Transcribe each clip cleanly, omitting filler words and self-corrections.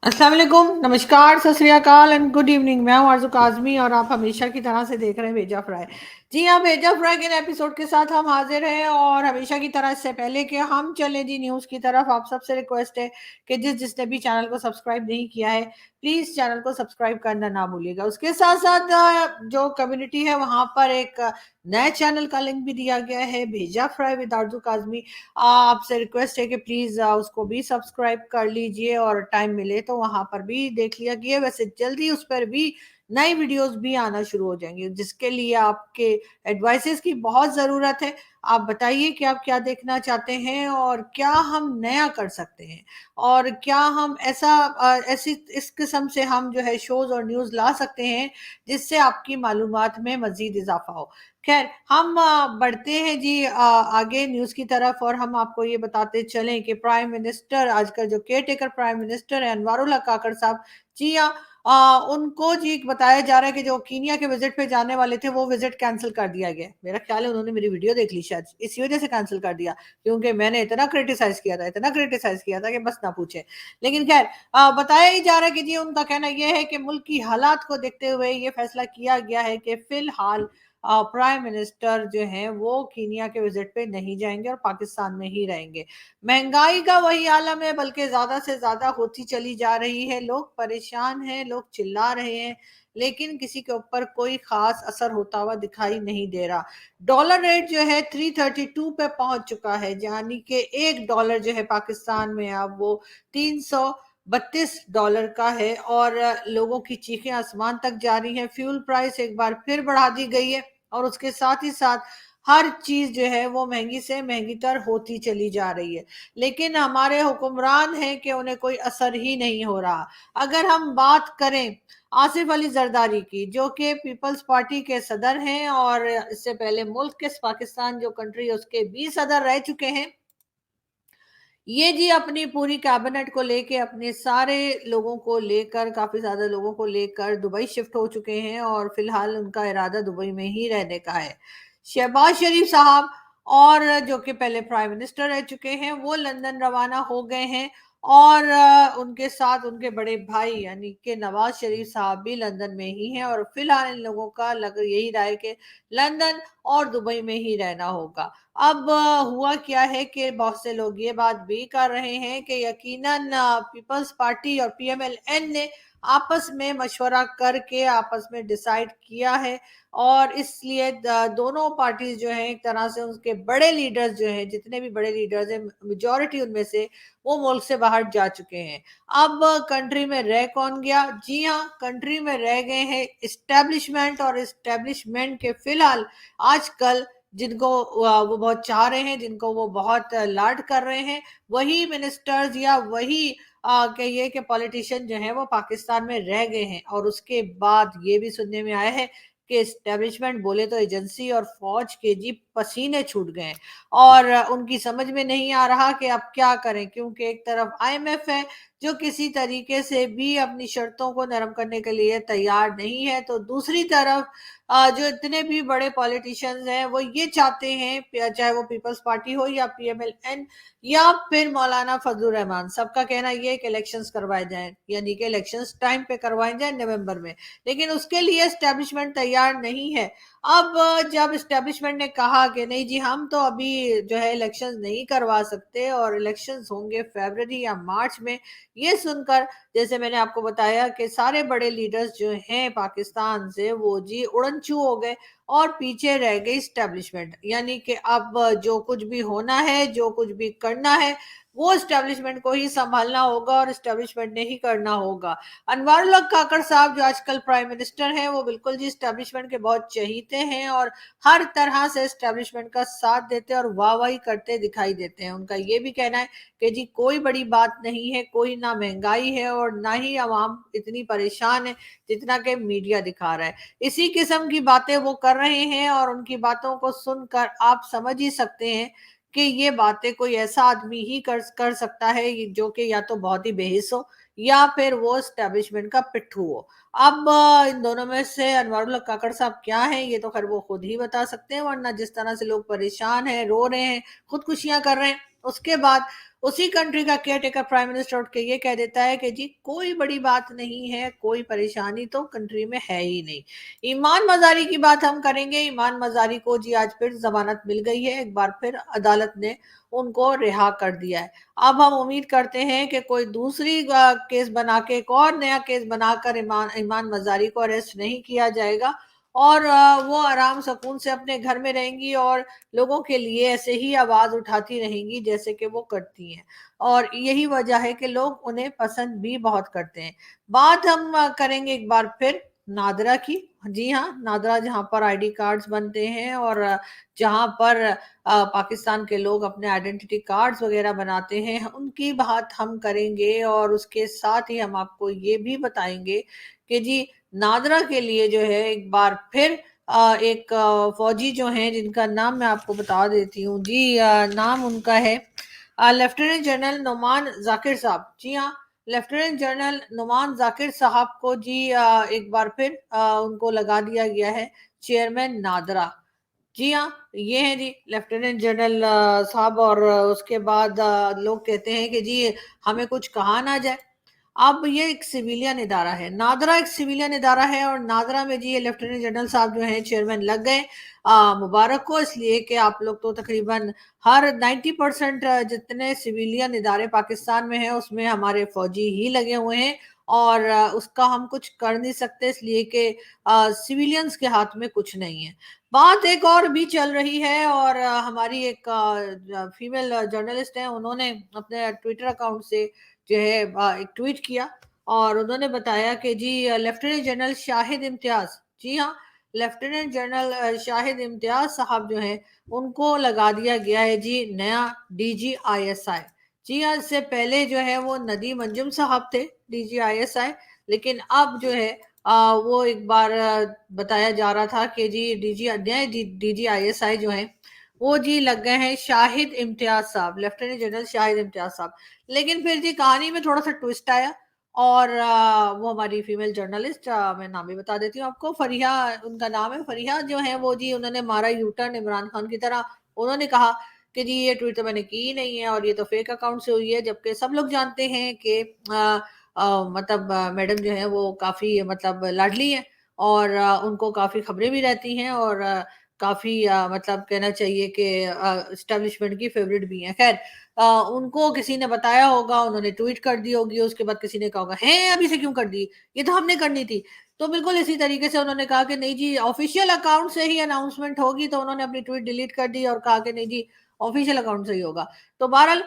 अस्सलाम वालेकुम, नमस्कार, सत श्री अकाल एंड गुड इवनिंग। मैं हूं आरज़ू काज़मी और आप हमेशा की तरह से देख रहे हैं भेजा फ्राई। जी हाँ, भेजा फ्राई के नए एपिसोड के साथ हम हाजिर हैं और हमेशा की तरह इससे पहले कि हम चलें जी न्यूज़ की तरफ, आप सबसे रिक्वेस्ट है कि जिसने भी चैनल को सब्सक्राइब नहीं किया है प्लीज़ चैनल को सब्सक्राइब करना ना भूलिएगा। उसके साथ साथ जो कम्युनिटी है वहाँ पर एक नए चैनल का लिंक भी दिया गया है, भेजा फ्राई विद आरज़ू काज़मी। आपसे रिक्वेस्ट है कि प्लीज़ उसको भी सब्सक्राइब कर लीजिए और टाइम मिले तो वहाँ पर भी देख लिया कीजिए। वैसे जल्दी उस पर भी नई वीडियोस भी आना शुरू हो जाएंगी, जिसके लिए आपके एडवाइसेस की बहुत ज़रूरत है। आप बताइए कि आप क्या देखना चाहते हैं और क्या हम नया कर सकते हैं और क्या हम ऐसी इस किस्म से हम जो है शोज़ और न्यूज़ ला सकते हैं जिससे आपकी मालूमात में मज़ीद इजाफा हो। खैर, हम बढ़ते हैं जी आगे न्यूज़ की तरफ और हम आपको ये बताते चलें कि प्राइम मिनिस्टर आजकल जो केयर टेकर प्राइम मिनिस्टर है अनवारुल्लाह काकड़ साहब, जी हाँ, उनको जी बताया जा रहा है कि जो कीनिया के विजिट पे जाने वाले थे वो विजिट कैंसिल कर दिया गया है। मेरा ख्याल है उन्होंने मेरी वीडियो देख ली शायद, इसी वजह से कैंसिल कर दिया, क्योंकि मैंने इतना क्रिटिसाइज किया था कि बस ना पूछे। लेकिन खैर, बताया ही जा रहा है कि जी उनका कहना यह है कि मुल्क की हालात को देखते हुए ये फैसला किया गया है कि फिलहाल प्राइम मिनिस्टर जो हैं वो कीनिया के विजिट पे नहीं जाएंगे और पाकिस्तान में ही रहेंगे। महंगाई का वही आलम है, बल्कि ज्यादा से ज्यादा होती चली जा रही है। लोग परेशान हैं, लोग चिल्ला रहे हैं, लेकिन किसी के ऊपर कोई खास असर होता हुआ दिखाई नहीं दे रहा। डॉलर रेट जो है 332 पे पहुंच चुका है, यानी कि एक डॉलर जो है पाकिस्तान में अब वो 332 डॉलर का है और लोगों की चीखें आसमान तक जा रही हैं। फ्यूल प्राइस एक बार फिर बढ़ा दी गई है और उसके साथ ही साथ हर चीज जो है वो महंगी से महंगी तर होती चली जा रही है। लेकिन हमारे हुक्मरान हैं कि उन्हें कोई असर ही नहीं हो रहा। अगर हम बात करें आसिफ अली जरदारी की, जो कि पीपल्स पार्टी के सदर हैं और इससे पहले मुल्क के पाकिस्तान जो कंट्री है उसके भी सदर रह चुके हैं, ये जी अपनी पूरी कैबिनेट को लेके अपने सारे लोगों को लेकर काफी ज्यादा लोगों को लेकर दुबई शिफ्ट हो चुके हैं और फिलहाल उनका इरादा दुबई में ही रहने का है। शहबाज शरीफ साहब और जो कि पहले प्राइम मिनिस्टर रह चुके हैं वो लंदन रवाना हो गए हैं और उनके साथ उनके बड़े भाई यानी कि नवाज शरीफ साहब भी लंदन में ही हैं और फिलहाल इन लोगों का लग यही रहा है कि लंदन और दुबई में ही रहना होगा। अब हुआ क्या है कि बहुत से लोग ये बात भी कर रहे हैं कि यकीनन पीपल्स पार्टी और पीएमएलएन ने आपस में मशवरा करके आपस में डिसाइड किया है और इसलिए दोनों पार्टीज जो हैं एक तरह से उनके बड़े लीडर्स जो हैं, जितने भी बड़े लीडर्स हैं मेजॉरिटी उनमें से वो मुल्क से बाहर जा चुके हैं। अब कंट्री में रह कौन गया? जी हाँ, कंट्री में रह गए हैं इस्टेब्लिशमेंट और इस्टेब्लिशमेंट के फिलहाल आजकल जिनको वो बहुत चाह रहे हैं, जिनको वो बहुत लाड कर रहे हैं, वही मिनिस्टर्स या वही कहिए कि पॉलिटिशियन जो है वो पाकिस्तान में रह गए हैं। और उसके बाद ये भी सुनने में आया है कि एस्टेब्लिशमेंट बोले तो एजेंसी और फौज के जी पसीने छूट गए हैं और उनकी समझ में नहीं आ रहा कि अब क्या करें, क्योंकि एक तरफ आईएमएफ है जो किसी तरीके से भी अपनी शर्तों को नरम करने के लिए तैयार नहीं है, तो दूसरी तरफ जो इतने भी बड़े पॉलिटिशियंस हैं वो ये चाहते हैं, चाहे वो पीपल्स पार्टी हो या पीएमएलएन या फिर मौलाना फजलुर रहमान, सबका कहना ये है कि इलेक्शंस करवाए जाएं, यानी कि इलेक्शंस टाइम पे करवाए जाएं नवंबर में। लेकिन उसके लिए एस्टेब्लिशमेंट तैयार नहीं है। अब जब एस्टेब्लिशमेंट ने कहा कि नहीं जी हम तो अभी जो है इलेक्शंस नहीं करवा सकते और इलेक्शंस होंगे फरवरी या मार्च में, ये सुनकर जैसे मैंने आपको बताया कि सारे बड़े लीडर्स जो हैं पाकिस्तान से वो जी उड़नछू हो गए और पीछे रह गई स्टैब्लिशमेंट। यानी कि अब जो कुछ भी होना है, जो कुछ भी करना है, वो स्टैब्लिशमेंट को ही संभालना होगा और स्टैब्लिशमेंट ने ही करना होगा। अनवरुल्लाह काकड़ साहब जो आजकल प्राइम मिनिस्टर हैं वो बिल्कुल जी स्टैब्लिशमेंट के बहुत चहीते हैं और हर तरह से स्टैब्लिशमेंट का साथ देते हैं और वाहवाही करते दिखाई देते हैं। उनका ये भी कहना है कि जी कोई बड़ी बात नहीं है, कोई ना महंगाई है और ना ही आवाम इतनी परेशान है जितना कि मीडिया दिखा रहा है। इसी किस्म की बातें वो कर रहे हैं और उनकी बातों को सुनकर आप समझ ही सकते हैं कि ये बातें कोई ऐसा आदमी ही कर सकता है जो कि या तो बहुत ही बेहिस हो या फिर वो एस्टेब्लिशमेंट का पिट्ठू हो। अब इन दोनों में से अनवरुल्लाह काकड़ साहब क्या हैं ये तो खैर वो खुद ही बता सकते हैं, वरना जिस तरह से लोग परेशान हैं, रो रहे हैं, खुदकुशियां कर रहे हैं, उसके बाद उसी कंट्री का केयर टेकर प्राइम मिनिस्टर उठ के ये कह देता है कि जी कोई बड़ी बात नहीं है, कोई परेशानी तो कंट्री में है ही नहीं। ईमान मजारी की बात हम करेंगे। ईमान मजारी को जी आज फिर जमानत मिल गई है, एक बार फिर अदालत ने उनको रिहा कर दिया है। अब हम उम्मीद करते हैं कि कोई दूसरी केस बना के, एक और नया केस बनाकर ईमान ईमान मजारी को अरेस्ट नहीं किया जाएगा, और वो आराम सुकून से अपने घर में रहेंगी और लोगों के लिए ऐसे ही आवाज उठाती रहेंगी जैसे कि वो करती हैं। और यही वजह है कि लोग उन्हें पसंद भी बहुत करते हैं। बात हम करेंगे एक बार फिर नादरा की। जी हाँ, नादरा जहाँ पर आईडी कार्ड्स बनते हैं और जहाँ पर पाकिस्तान के लोग अपने आइडेंटिटी कार्ड्स वगैरह बनाते हैं, उनकी बात हम करेंगे। और उसके साथ ही हम आपको ये भी बताएंगे कि जी नादरा के लिए जो है एक बार फिर एक फौजी जो हैं, जिनका नाम मैं आपको बता देती हूँ जी। नाम उनका है लेफ्टिनेंट जनरल नुमान जाकिर साहब। जी हाँ, लेफ्टिनेंट जनरल नुमान जाकिर साहब को जी एक बार फिर उनको लगा दिया गया है चेयरमैन नादरा। जी हाँ, ये हैं जी लेफ्टिनेंट जनरल साहब। और उसके बाद लोग कहते हैं कि जी हमें कुछ कहा ना जाए। अब ये एक सिविलियन इदारा है, नादरा एक सिविलियन इदारा है, और नादरा में जी ये लेफ्टिनेंट जनरल साहब जो हैं चेयरमैन लग गए। मुबारक हो, इसलिए कि आप लोग तो तकरीबन हर 90% जितने सिविलियन इदारे पाकिस्तान में हैं उसमें हमारे फौजी ही लगे हुए हैं। और उसका हम कुछ कर नहीं सकते, इसलिए कि सिविलियंस के हाथ में कुछ नहीं है। बात एक और भी चल रही है, और हमारी एक फीमेल जर्नलिस्ट है, उन्होंने अपने ट्विटर अकाउंट से जो है एक ट्वीट किया, और उन्होंने बताया कि जी लेफ्टिनेंट जनरल शाहिद इम्तियाज, जी हाँ, लेफ्टिनेंट जनरल शाहिद इम्तियाज साहब जो हैं उनको लगा दिया गया है जी नया डीजी आईएसआई। जी हाँ, इससे पहले जो है वो नदीम अंजुम साहब थे डीजी आईएसआई, लेकिन अब जो है वो एक बार बताया जा रहा था कि जी डीजी नए डीजी आईएसआई जो है वो जी लग गए हैं शाहिद इम्तियाज साहब, लेफ्टिनेंट जनरल शाहिद इम्तियाज साहब। लेकिन फिर जी कहानी में थोड़ा सा ट्विस्ट आया, और वो हमारी फीमेल जर्नलिस्ट, मैं नाम भी बता देती हूँ आपको, फरीहा उनका नाम है। फरीहा जो है वो जी उन्होंने मारा यू टर्न इमरान खान की तरह। उन्होंने कहा कि जी ये ट्वीट तो मैंने की ही नहीं है, और ये तो फेक अकाउंट से हुई है, जबकि सब लोग जानते हैं कि मतलब मैडम जो है वो काफी मतलब लाडली है, और उनको काफी खबरें भी रहती हैं, और काफी मतलब कहना चाहिए कि एस्टेब्लिशमेंट की फेवरेट भी हैं। खैर, उनको किसी ने बताया होगा, उन्होंने ट्वीट कर दी होगी, उसके बाद किसी ने कहा होगा है अभी से क्यों कर दी, ये तो हमने करनी थी। तो बिल्कुल इसी तरीके से उन्होंने कहा कि नहीं जी ऑफिशियल अकाउंट से ही अनाउंसमेंट होगी, तो उन्होंने अपनी ट्वीट डिलीट कर दी और कहा कि नहीं जी ऑफिशियल अकाउंट से ही होगा। तो बहरहाल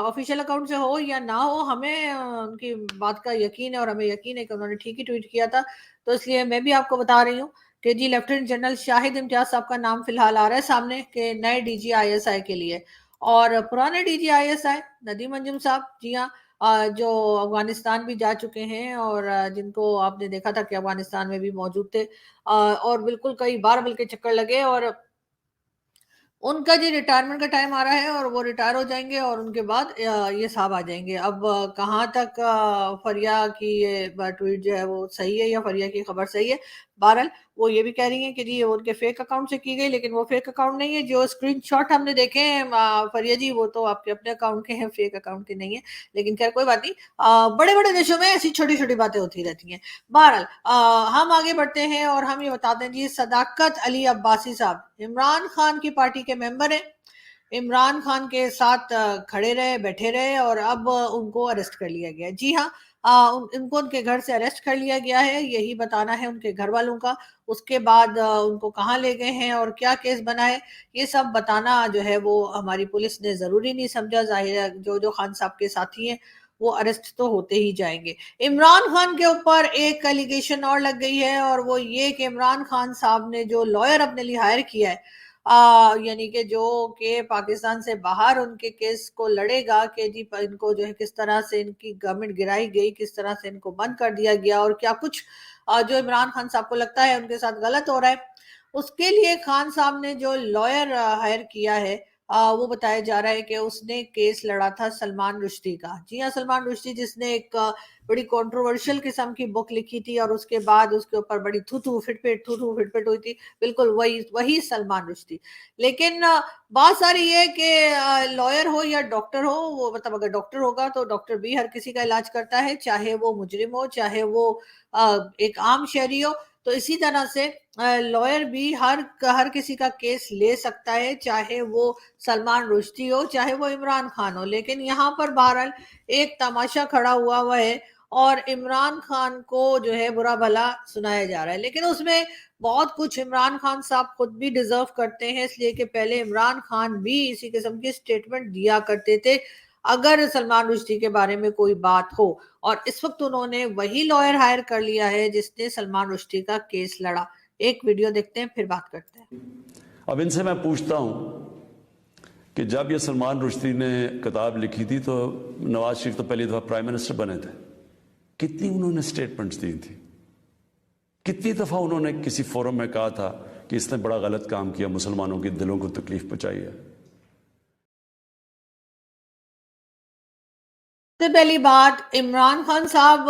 ऑफिशियल अकाउंट से हो या ना हो, हमें उनकी बात का यकीन है, और हमें यकीन है कि उन्होंने ठीक ही ट्वीट किया था। तो इसलिए मैं भी आपको बता रही हूँ कि जी लेफ्टिनेंट जनरल शाहिद इम्तियाज साहब का नाम फिलहाल आ रहा है सामने के नए डीजी आईएसआई के लिए। और पुराने डीजी आईएसआई नदीम अंजुम साहब, जी हाँ, जो अफगानिस्तान भी जा चुके हैं, और जिनको आपने देखा था कि अफगानिस्तान में भी मौजूद थे, और बिल्कुल कई बार बल्कि चक्कर लगे, और उनका जी रिटायरमेंट का टाइम आ रहा है, और वो रिटायर हो जाएंगे, और उनके बाद ये साहब आ जाएंगे। अब कहाँ तक फरिया की ये ट्वीट जो है वो सही है या फरिया की खबर सही है, बहरहाल वो ये भी कह रही हैं कि जी ये उनके फेक अकाउंट से की गई, लेकिन वो फेक अकाउंट नहीं है। जो स्क्रीनशॉट हमने देखे हैं फरिया जी, वो तो आपके अपने अकाउंट के हैं, फेक अकाउंट के नहीं है। लेकिन खैर कोई बात नहीं, बड़े बड़े देशों में ऐसी छोटी छोटी बातें होती रहती हैं। बहरहाल हम आगे बढ़ते हैं, और हम ये बताते हैं जी सदाकत अली अब्बासी साहब इमरान खान की पार्टी के मेंबर हैं। इमरान खान के साथ खड़े रहे, बैठे रहे, और अब उनको अरेस्ट कर लिया गया। जी हाँ, उनको उनके घर से अरेस्ट कर लिया गया है, यही बताना है उनके घर वालों का। उसके बाद उनको कहाँ ले गए हैं और क्या केस बना है, ये सब बताना जो है वो हमारी पुलिस ने जरूरी नहीं समझा। जाहिर है जो जो खान साहब के साथी हैं वो अरेस्ट तो होते ही जाएंगे। इमरान खान के ऊपर एक एलिगेशन और लग गई है, और वो ये कि इमरान खान साहब ने जो लॉयर अपने लिए हायर किया है, यानी कि जो कि पाकिस्तान से बाहर उनके केस को लड़ेगा कि जी इनको जो है किस तरह से इनकी गवर्नमेंट गिराई गई, किस तरह से इनको बंद कर दिया गया, और क्या कुछ जो इमरान खान साहब को लगता है उनके साथ गलत हो रहा है, उसके लिए खान साहब ने जो लॉयर हायर किया है, وہ بتایا جا رہا ہے کہ اس نے کیس لڑا تھا سلمان رشدی کا. جی ہاں، سلمان رشدی جس نے ایک بڑی کنٹروورشل قسم کی بک لکھی تھی اور اس کے بعد اس کے اوپر بڑی تھو فٹ پٹ ہوئی تھی، بالکل وہی سلمان رشدی. لیکن بات ساری یہ کہ لائر ہو یا ڈاکٹر ہو، وہ مطلب اگر ڈاکٹر ہوگا تو ڈاکٹر بھی ہر کسی کا علاج کرتا ہے، چاہے وہ مجرم ہو چاہے وہ ایک عام شہری ہو. تو اسی طرح سے لائر بھی ہر کسی کا کیس لے سکتا ہے، چاہے وہ سلمان رشدی ہو چاہے وہ عمران خان ہو. لیکن یہاں پر بہرحال ایک تماشا کھڑا ہوا ہے اور عمران خان کو جو ہے برا بھلا سنایا جا رہا ہے. لیکن اس میں بہت کچھ عمران خان صاحب خود بھی ڈیزرو کرتے ہیں، اس لیے کہ پہلے عمران خان بھی اسی قسم کی سٹیٹمنٹ دیا کرتے تھے اگر سلمان رشدی کے بارے میں کوئی بات ہو. اور اس وقت انہوں نے وہی لائر ہائر کر لیا ہے جس نے سلمان رشدی کا کیس لڑا. ایک ویڈیو دیکھتے ہیں پھر بات کرتے ہیں. اب ان سے میں پوچھتا ہوں کہ جب یہ سلمان رشدی نے کتاب لکھی تھی تو نواز شریف تو پہلی دفعہ پرائم منسٹر بنے تھے، کتنی انہوں نے سٹیٹمنٹس دی تھی، کتنی دفعہ انہوں نے کسی فورم میں کہا تھا کہ اس نے بڑا غلط کام کیا، مسلمانوں کے دلوں کو تکلیف پہنچائی ہے. پہلی بات، عمران خان صاحب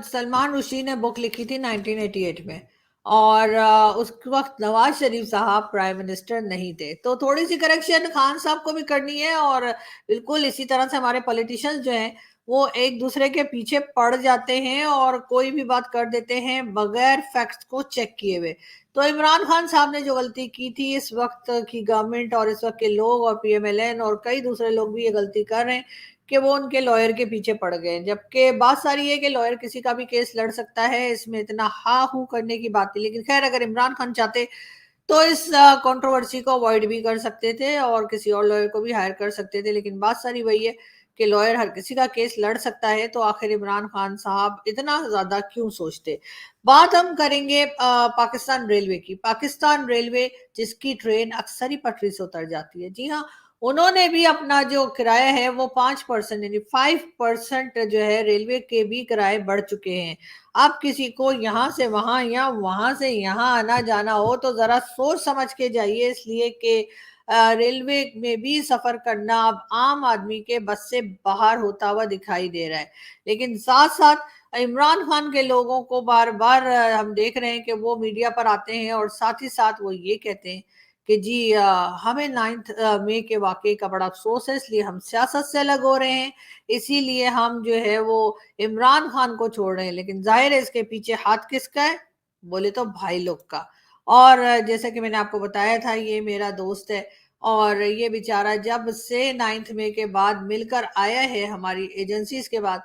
سلمان رشدی نے بک لکھی تھی 1988 میں، اور اس وقت نواز شریف صاحب پرائم منسٹر نہیں تھے. تو تھوڑی سی کریکشن خان صاحب کو بھی کرنی ہے. اور بالکل اسی طرح سے ہمارے پولیٹیشنز جو ہیں وہ ایک دوسرے کے پیچھے پڑ جاتے ہیں اور کوئی بھی بات کر دیتے ہیں بغیر فیکٹس کو چیک کیے ہوئے. تو عمران خان صاحب نے جو غلطی کی تھی، اس وقت کی گورنمنٹ اور اس وقت کے لوگ اور پی ایم ایل این اور کئی دوسرے لوگ بھی یہ غلطی کر رہے ہیں کہ وہ ان کے لائر کے پیچھے پڑ گئے. جبکہ بات ساری ہے کہ لائر کسی کا بھی کیس لڑ سکتا ہے، اس میں اتنا ہاں ہو کرنے کی بات نہیں. لیکن خیر، اگر عمران خان چاہتے تو اس کنٹروورسی کو اوائڈ بھی کر سکتے تھے اور کسی اور لائر کو بھی ہائر کر سکتے تھے. لیکن بات ساری وہی ہے کہ لائر ہر کسی کا کیس لڑ سکتا ہے، تو آخر عمران خان صاحب اتنا زیادہ کیوں سوچتے. بات ہم کریں گے پاکستان ریلوے کی. پاکستان ریلوے جس کی ٹرین اکثر ہی پٹری سے اتر جاتی ہے، جی ہاں، انہوں نے بھی اپنا جو کرایہ ہے وہ 5% یعنی 5% جو ہے ریلوے کے بھی کرائے بڑھ چکے ہیں. اب کسی کو یہاں سے وہاں یا وہاں سے یہاں آنا جانا ہو تو ذرا سوچ سمجھ کے جائیے، اس لیے کہ ریلوے میں بھی سفر کرنا اب عام آدمی کے بس سے باہر ہوتا ہوا دکھائی دے رہا ہے. لیکن ساتھ ساتھ عمران خان کے لوگوں کو بار بار ہم دیکھ رہے ہیں کہ وہ میڈیا پر آتے ہیں اور ساتھ ہی ساتھ وہ یہ کہتے ہیں کہ جی ہمیں 9 مئی کے واقعے کا بڑا افسوس ہے، اس لیے ہم سیاست سے الگ ہو رہے ہیں، اسی لیے ہم جو ہے وہ عمران خان کو چھوڑ رہے ہیں. لیکن ظاہر ہے اس کے پیچھے ہاتھ کس کا ہے؟ بولے تو بھائی لوگ کا. اور جیسے کہ میں نے آپ کو بتایا تھا، یہ میرا دوست ہے اور یہ بیچارہ جب سے 9 مئی کے بعد مل کر آیا ہے ہماری ایجنسیز کے بعد،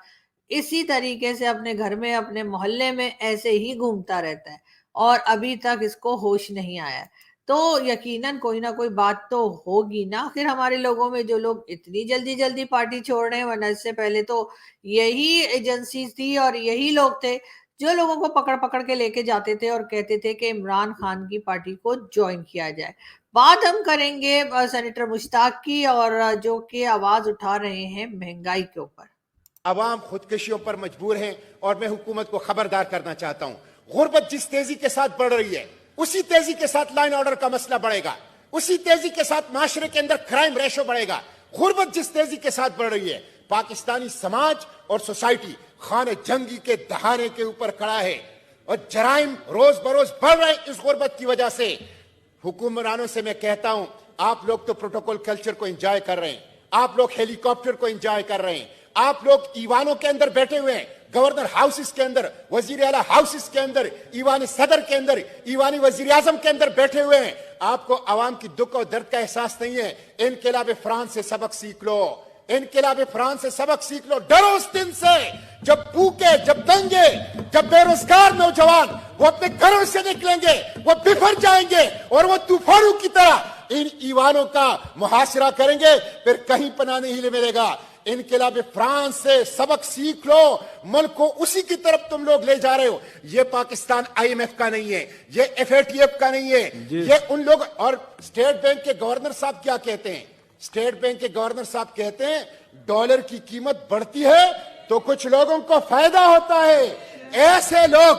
اسی طریقے سے اپنے گھر میں اپنے محلے میں ایسے ہی گھومتا رہتا ہے اور ابھی تک اس کو ہوش نہیں آیا. تو یقیناً کوئی نہ کوئی بات تو ہوگی نا. پھر ہمارے لوگوں میں جو لوگ اتنی جلدی پارٹی چھوڑ رہے ہیں، ورنہ اس سے پہلے تو یہی ایجنسیز تھی اور یہی لوگ تھے جو لوگوں کو پکڑ کے لے کے جاتے تھے اور کہتے تھے کہ عمران خان کی پارٹی کو جوائن کیا جائے. بات ہم کریں گے سینیٹر مشتاق کی، اور جو کہ آواز اٹھا رہے ہیں مہنگائی کے اوپر. عوام خودکشیوں پر مجبور ہیں اور میں حکومت کو خبردار کرنا چاہتا ہوں، غربت جس تیزی کے ساتھ بڑھ رہی ہے اسی تیزی کے ساتھ لائن آرڈر کا مسئلہ بڑھے گا، اسی تیزی کے ساتھ معاشرے کے اندر کرائم ریشو بڑھے گا. غربت جس تیزی کے ساتھ بڑھ رہی ہے، پاکستانی سماج اور سوسائٹی خانہ جنگی کے دہانے کے اوپر کھڑا ہے اور جرائم روز بروز بڑھ رہے ہیں اس غربت کی وجہ سے. حکمرانوں سے میں کہتا ہوں، آپ لوگ تو پروٹوکول کلچر کو انجوائے کر رہے ہیں، آپ لوگ ہیلی کاپٹر کو انجوائے کر رہے ہیں، آپ لوگ ایوانوں کے اندر بیٹھے ہوئے ہیں، گورنر ہاؤسز کے اندر، وزیر اعلیٰ ہاؤسز کے اندر، ایوان صدر کے اندر، ایوانی وزیر اعظم کے اندر بیٹھے ہوئے ہیں. آپ کو عوام کی دکھ اور درد کا احساس نہیں ہے. انقلاب فرانس سے سبق سیکھ لو، انقلاب فرانس سے سبق سیکھ لو. ڈرو اس دن سے جب بھوکے، جب دنگے، جب بے روزگار نوجوان وہ اپنے گھروں سے نکلیں گے، وہ بفر جائیں گے اور وہ طوفانوں کی طرح ان ایوانوں کا محاصرہ کریں گے، پھر کہیں پناہ نہیں ملے گا. انقلاب فرانس سے سبق سیکھ لو، ملک کو اسی کی طرف تم لوگ لے جا رہے ہو. یہ پاکستان آئی ایم ایف کا نہیں ہے، یہ ایف اے ٹی ایف کا نہیں ہے، یہ ان لوگ. اور اسٹیٹ بینک کے گورنر صاحب کیا کہتے ہیں؟ اسٹیٹ بینک کے گورنر صاحب کہتے ہیں ڈالر کی قیمت بڑھتی ہے تو کچھ لوگوں کو فائدہ ہوتا ہے. ایسے لوگ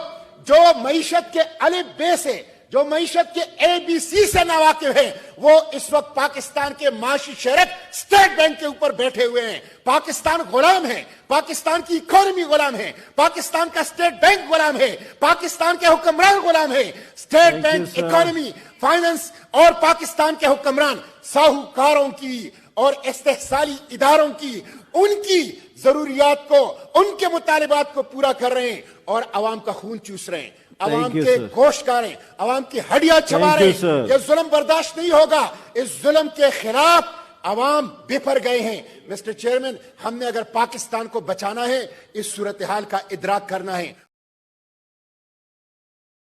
جو معیشت کے الف بے سے जो मईशत के ABC से नावाकिफ है, वो इस वक्त पाकिस्तान के माशी शरक स्टेट बैंक के ऊपर बैठे हुए हैं। पाकिस्तान गुलाम है, पाकिस्तान की इकोनॉमी गुलाम है, पाकिस्तान का स्टेट बैंक गुलाम है, पाकिस्तान के हुक्मरान गुलाम है। स्टेट बैंक, इकोनॉमी, फाइनेंस और पाकिस्तान के हुक्मरान साहूकारों की और इस्तेहसाली इदारों की उनकी जरूरियात को, उनके मुतालिबात को पूरा कर रहे हैं और अवाम का खून चूस रहे हैं, अवाम के गोश्त खा रहे हैं, अवाम की हड्डियां चबा रहे हैं। ये जुल्म बर्दाश्त नहीं होगा। इस जुल्म के खिलाफ अवाम बिफर गए हैं। मिस्टर चेयरमैन, हमने अगर पाकिस्तान को बचाना है, इस सूरत हाल का इदराक करना है।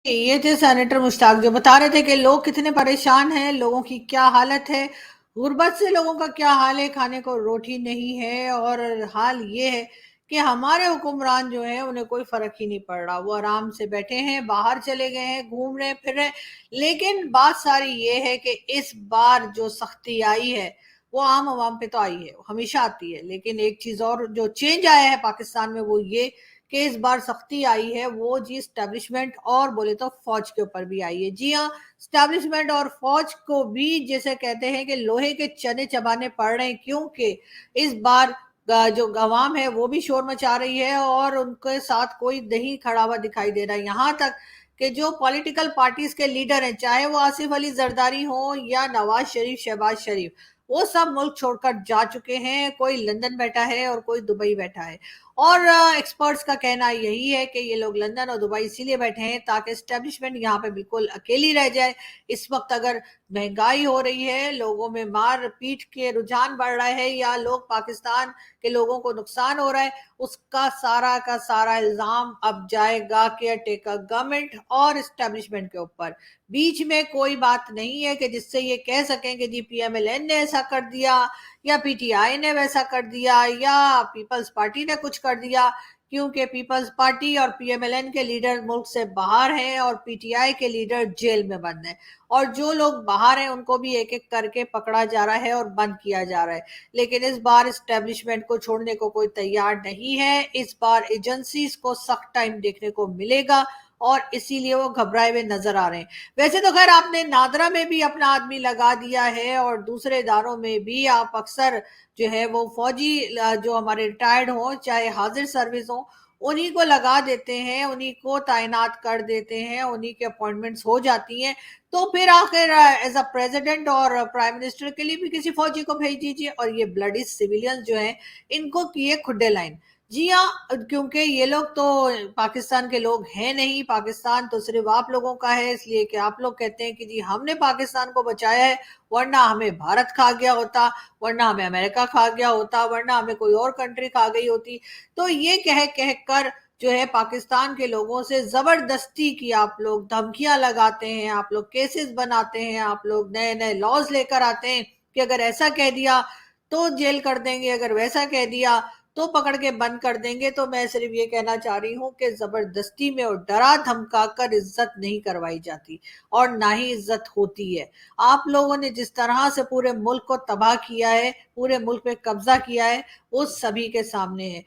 ये थे सेनेटर मुश्ताक जो बता रहे थे कि लोग कितने परेशान हैं, लोगों की क्या हालत है, गुर्बत से लोगों का क्या हाल है, खाने को रोटी नहीं है। और हाल ये है कि हमारे हुक्मरान जो है उन्हें कोई फर्क ही नहीं पड़ रहा, वो आराम से बैठे हैं, बाहर चले गए हैं, घूम रहे फिर रहे। लेकिन बात सारी ये है कि इस बार जो सख्ती आई है वो आम आवाम पे तो आई है, हमेशा आती है। लेकिन एक चीज और जो चेंज आया है पाकिस्तान में वो ये कि इस बार सख्ती आई है वो जी स्टैब्लिशमेंट और बोले तो फौज के ऊपर भी आई है। जी हाँ, स्टैब्लिशमेंट और फौज को भी जैसे कहते हैं कि लोहे के चने चबाने पड़ रहे हैं, क्योंकि इस बार जो अवाम है वो भी शोर मचा रही है और उनके साथ कोई नहीं खड़ा हुआ दिखाई दे रहा है। यहाँ तक कि जो पॉलिटिकल पार्टीज के लीडर हैं, चाहे वो आसिफ अली जरदारी हो या नवाज शरीफ, शहबाज शरीफ, वो सब मुल्क छोड़कर जा चुके हैं। कोई लंदन बैठा है और कोई दुबई बैठा है। और एक्सपर्ट्स का कहना यही है कि ये लोग लंदन और दुबई इसीलिए बैठे हैं ताकि एस्टेब्लिशमेंट यहाँ पे बिल्कुल अकेली रह जाए। इस वक्त अगर महंगाई हो रही है, लोगों में मार पीट के रुझान बढ़ रहा है या लोग पाकिस्तान के लोगों को नुकसान हो रहा है, उसका सारा का सारा इल्जाम अब जाएगा केयर टेकर गवर्नमेंट और एस्टेब्लिशमेंट के ऊपर। बीच में कोई बात नहीं है कि जिससे ये कह सकें कि जी PMLN ने ऐसा कर दिया या PTI ने वैसा कर दिया या पीपल्स पार्टी ने कुछ कर दिया, क्योंकि पीपल्स पार्टी और PMLN के लीडर मुल्क से बाहर हैं और PTI के लीडर जेल में बंद हैं। और जो लोग बाहर हैं उनको भी एक एक करके पकड़ा जा रहा है और बंद किया जा रहा है। लेकिन इस बार एस्टेब्लिशमेंट को छोड़ने को कोई तैयार नहीं है। इस बार एजेंसीज को सख्त टाइम देखने को मिलेगा और इसीलिए वो घबराए हुए नजर आ रहे हैं। वैसे तो खैर आपने नादरा में भी अपना आदमी लगा दिया है और दूसरे इदारों में भी आप अक्सर जो है वो फौजी जो हमारे रिटायर्ड हो, चाहे हाजिर सर्विस हो, उन्हीं को लगा देते हैं, उन्हीं को तैनात कर देते हैं, उन्हीं के अपॉइंटमेंट्स हो जाती हैं। तो फिर आखिर एज अ प्रेसिडेंट और प्राइम मिनिस्टर के लिए भी किसी फौजी को भेज दीजिए। और ये ब्लडी सिविलियंस जो हैं इनको किए खुड्डे लाइन। जी हाँ, क्योंकि ये लोग तो पाकिस्तान के लोग हैं नहीं, पाकिस्तान तो सिर्फ आप लोगों का है, इसलिए कि आप लोग कहते हैं कि जी हमने पाकिस्तान को बचाया है, वरना हमें भारत खा गया होता, वरना हमें अमेरिका खा गया होता, वरना हमें कोई और कंट्री खा गई होती। तो ये कह कह कर जो है पाकिस्तान के लोगों से जबरदस्ती की आप लोग धमकियां लगाते हैं, आप लोग केसेस बनाते हैं, आप लोग नए नए लॉज लेकर आते हैं कि अगर ऐसा कह दिया तो जेल कर देंगे, अगर वैसा कह दिया तो पकड़ के बंद कर देंगे। तो मैं सिर्फ ये कहना चाह रही हूँ कि जबरदस्ती में और डरा धमका कर इज्जत नहीं करवाई जाती और ना ही इज्जत होती है। आप लोगों ने जिस तरह से पूरे मुल्क को तबाह किया है, पूरे मुल्क पे कब्जा किया है, वो सभी के सामने है।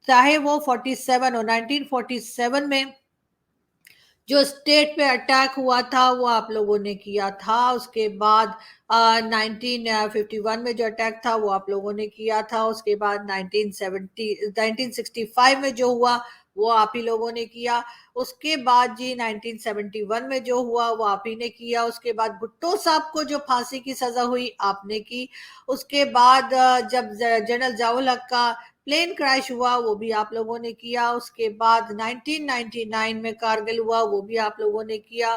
चाहे वो 47 और 1947 में जो स्टेट पे अटैक हुआ था वो आप लोगों ने किया था, उसके बाद 1951 में जो अटैक था वो आप लोगों ने किया था, उसके बाद 1965 में जो हुआ वो आप ही लोगों ने किया, उसके बाद जी 1971 में जो हुआ वो आप ही ने किया, उसके बाद भुट्टो साहब को जो फांसी की सजा हुई आपने की, उसके बाद जब जनरल जवाहर हक का प्लेन क्रैश हुआ वो भी आप लोगों ने किया, उसके बाद 1999 में कारगिल हुआ वो भी आप लोगों ने किया,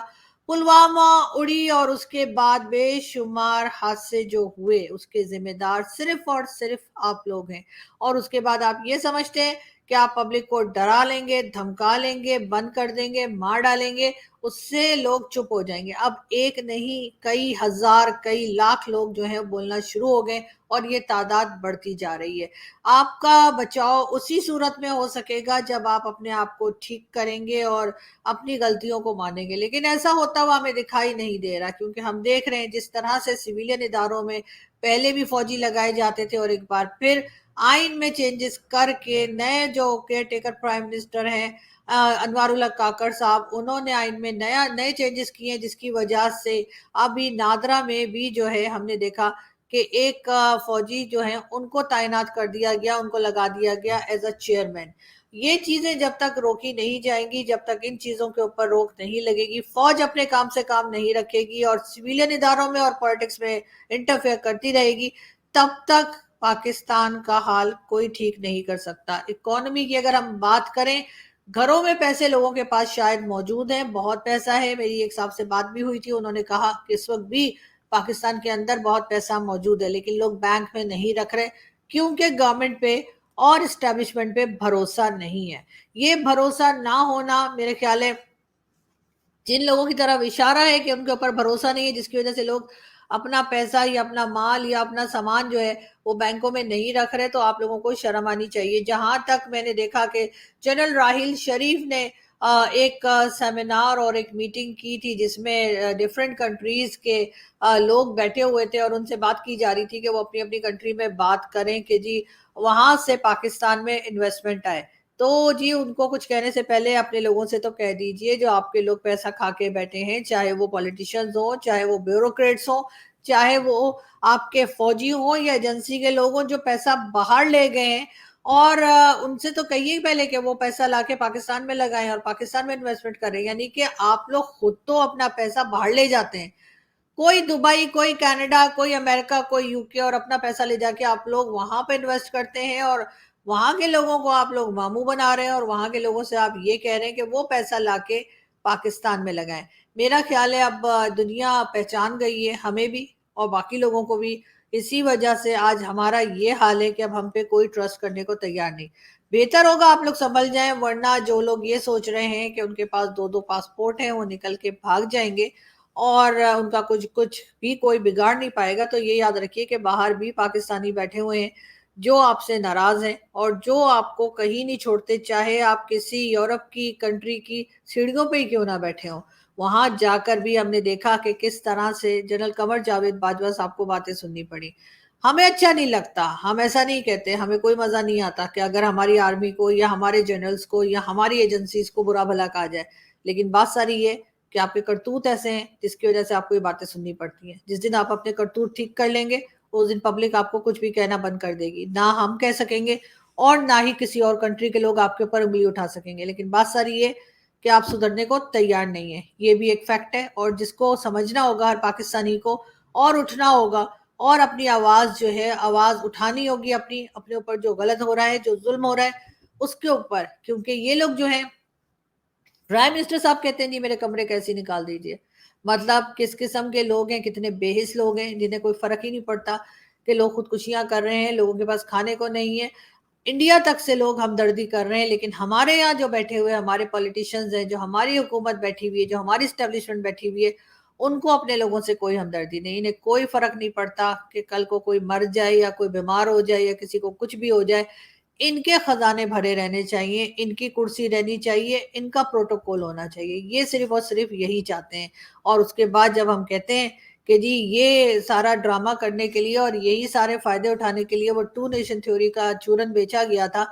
पुलवामा उड़ी और उसके बाद बेशुमार हादसे जो हुए उसके जिम्मेदार सिर्फ और सिर्फ आप लोग हैं। और उसके बाद आप ये समझते हैं कि आप पब्लिक को डरा लेंगे, धमका लेंगे, बंद कर देंगे, मार डालेंगे, उससे लोग चुप हो जाएंगे। अब एक नहीं कई हजार कई लाख लोग जो है बोलना शुरू हो गए और ये तादाद बढ़ती जा रही है। आपका बचाव उसी सूरत में हो सकेगा जब आप अपने आप को ठीक करेंगे और अपनी गलतियों को मानेंगे। लेकिन ऐसा होता हुआ हमें दिखाई नहीं दे रहा, क्योंकि हम देख रहे हैं जिस तरह से सिविलियन इदारों में पहले भी फौजी लगाए जाते थे और एक बार फिर आइन में चेंजेस करके नए जो केयर टेकर प्राइम मिनिस्टर हैं अनवारुल्लाह काकड़ साहब, उन्होंने आइन में नए चेंजेस किए हैं, जिसकी वजह से अभी नादरा में भी जो है हमने देखा कि एक फौजी जो है उनको तैनात कर दिया गया, उनको लगा दिया गया एज अ चेयरमैन। ये चीजें जब तक रोकी नहीं जाएंगी, जब तक इन चीजों के ऊपर रोक नहीं लगेगी, फौज अपने काम से काम नहीं रखेगी और सिविलियन इदारों में और पॉलिटिक्स में इंटरफेयर करती रहेगी, तब तक पाकिस्तान का हाल कोई ठीक नहीं कर सकता। इकोनॉमी की अगर हम बात करें, घरों में पैसे लोगों के पास शायद मौजूद हैं, बहुत पैसा है। मेरी एक साहब से बात भी हुई थी, उन्होंने कहा कि इस वक्त भी पाकिस्तान के अंदर बहुत पैसा मौजूद है, लेकिन लोग बैंक में नहीं रख रहे क्योंकि गवर्नमेंट पे और इस्टेब्लिशमेंट पे भरोसा नहीं है। ये भरोसा ना होना मेरे ख्याल है जिन लोगों की तरफ इशारा है कि उनके ऊपर भरोसा नहीं है, जिसकी वजह से लोग अपना पैसा या अपना माल या अपना सामान जो है वो बैंकों में नहीं रख रहे, तो आप लोगों को शर्म आनी चाहिए। जहां तक मैंने देखा कि जनरल राहिल शरीफ ने एक सेमिनार और एक मीटिंग की थी जिसमें डिफरेंट कंट्रीज के लोग बैठे हुए थे और उनसे बात की जा रही थी कि वो अपनी अपनी कंट्री में बात करें कि जी वहां से पाकिस्तान में इन्वेस्टमेंट आए। तो जी उनको कुछ कहने से पहले अपने लोगों से तो कह दीजिए, जो आपके लोग पैसा खा के बैठे हैं, चाहे वो पॉलिटिशियंस हो, चाहे वो ब्यूरोक्रेट्स हो, चाहे वो आपके फौजी हो या एजेंसी के लोग हों, जो पैसा बाहर ले गए हैं, और उनसे तो कहिए पहले कि वो पैसा लाके पाकिस्तान में लगाएं और पाकिस्तान में इन्वेस्टमेंट करें। यानी कि आप लोग खुद तो अपना पैसा बाहर ले जाते हैं, कोई दुबई, कोई कनाडा, कोई अमेरिका, कोई यूके, और अपना पैसा ले जाके आप लोग वहां पे इन्वेस्ट करते हैं और वहां के लोगों को आप लोग मामू बना रहे हैं और वहां के लोगों से आप ये कह रहे हैं कि वो पैसा लाके पाकिस्तान में लगाएं। मेरा ख्याल है अब दुनिया पहचान गई है, हमें भी और बाकी लोगों को भी। इसी वजह से आज हमारा ये हाल है कि अब हम पे कोई ट्रस्ट करने को तैयार नहीं। बेहतर होगा आप लोग संभल जाएं, वरना जो लोग ये सोच रहे हैं कि उनके पास दो दो पासपोर्ट हैं, वो निकल के भाग जाएंगे और उनका कुछ कुछ भी कोई बिगाड़ नहीं पाएगा। तो ये याद रखिए कि बाहर भी पाकिस्तानी बैठे हुए हैं जो आपसे नाराज हैं और जो आपको कहीं नहीं छोड़ते, चाहे आप किसी यूरोप की कंट्री की सीढ़ियों पे ही क्यों ना बैठे हो। वहां जाकर भी हमने देखा कि किस तरह से जनरल कमर जावेद बाजवा साहब को बातें सुननी पड़ी। हमें अच्छा नहीं लगता, हम ऐसा नहीं कहते, हमें कोई मजा नहीं आता कि अगर हमारी आर्मी को या हमारे जनरल्स को या हमारी एजेंसीज को बुरा भला कहा जाए, लेकिन बात सारी ये कि आपके करतूत ऐसे हैं जिसकी वजह से आपको ये बातें सुननी पड़ती हैं। जिस दिन आप अपने करतूत ठीक कर लेंगे, उस दिन पब्लिक आपको कुछ भी कहना बंद कर देगी, ना हम कह सकेंगे और ना ही किसी और कंट्री के लोग आपके ऊपर उंगली उठा सकेंगे। लेकिन बात सारी ये कि आप सुधरने को तैयार नहीं है, ये भी एक फैक्ट है और जिसको समझना होगा हर पाकिस्तानी को, और उठना होगा और अपनी आवाज जो है आवाज उठानी होगी अपनी, अपने ऊपर जो गलत हो रहा है, जो जुल्म हो रहा है उसके ऊपर। क्योंकि ये लोग जो है, प्राइम मिनिस्टर साहब कहते हैं जी मेरे कमरे कैसे निकाल दीजिए, मतलब किस किस्म के लोग हैं, कितने बेहिस लोग हैं जिन्हें कोई फर्क ही नहीं पड़ता कि लोग खुदकुशियां कर रहे हैं, लोगों के पास खाने को नहीं है। इंडिया तक से लोग हमदर्दी कर रहे हैं, लेकिन हमारे यहाँ जो बैठे हुए हमारे पॉलिटिशियंस हैं, जो हमारी हुकूमत बैठी हुई है, जो हमारी स्टैब्लिशमेंट बैठी हुई है, उनको अपने लोगों से कोई हमदर्दी नहीं। इन्हें कोई फर्क नहीं पड़ता कि कल को कोई मर जाए या कोई बीमार हो जाए या किसी को कुछ भी हो जाए, इनके खजाने भरे रहने चाहिए, इनकी कुर्सी रहनी चाहिए, इनका प्रोटोकॉल होना चाहिए, ये सिर्फ और सिर्फ यही चाहते हैं। और उसके बाद जब हम कहते हैं कि जी ये सारा ड्रामा करने के लिए और यही सारे फायदे उठाने के लिए वो टू नेशन थ्योरी का चूरन बेचा गया था,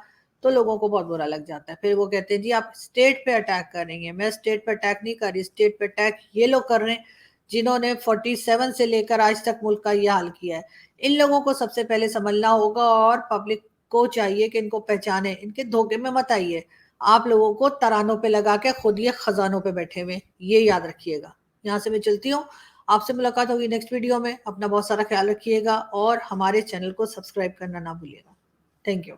तो लोगों को बहुत बुरा लग जाता है। फिर वो कहते हैं जी आप स्टेट पे अटैक कर रही हैं। मैं स्टेट पे अटैक नहीं कर रही, स्टेट पे अटैक ये लोग कर रहे हैं जिन्होंने 47 से लेकर आज तक मुल्क का ये हाल किया है। इन लोगों को सबसे पहले संभलना होगा और पब्लिक को चाहिए कि इनको पहचाने, इनके धोखे में मत आइए। आप लोगों को तरानों पे लगा के खुद ये खजानों पे बैठे हुए, ये याद रखिएगा। यहाँ से मैं चलती हूँ, आपसे मुलाकात होगी नेक्स्ट वीडियो में। अपना बहुत सारा ख्याल रखिएगा और हमारे चैनल को सब्सक्राइब करना ना भूलिएगा। Thank you.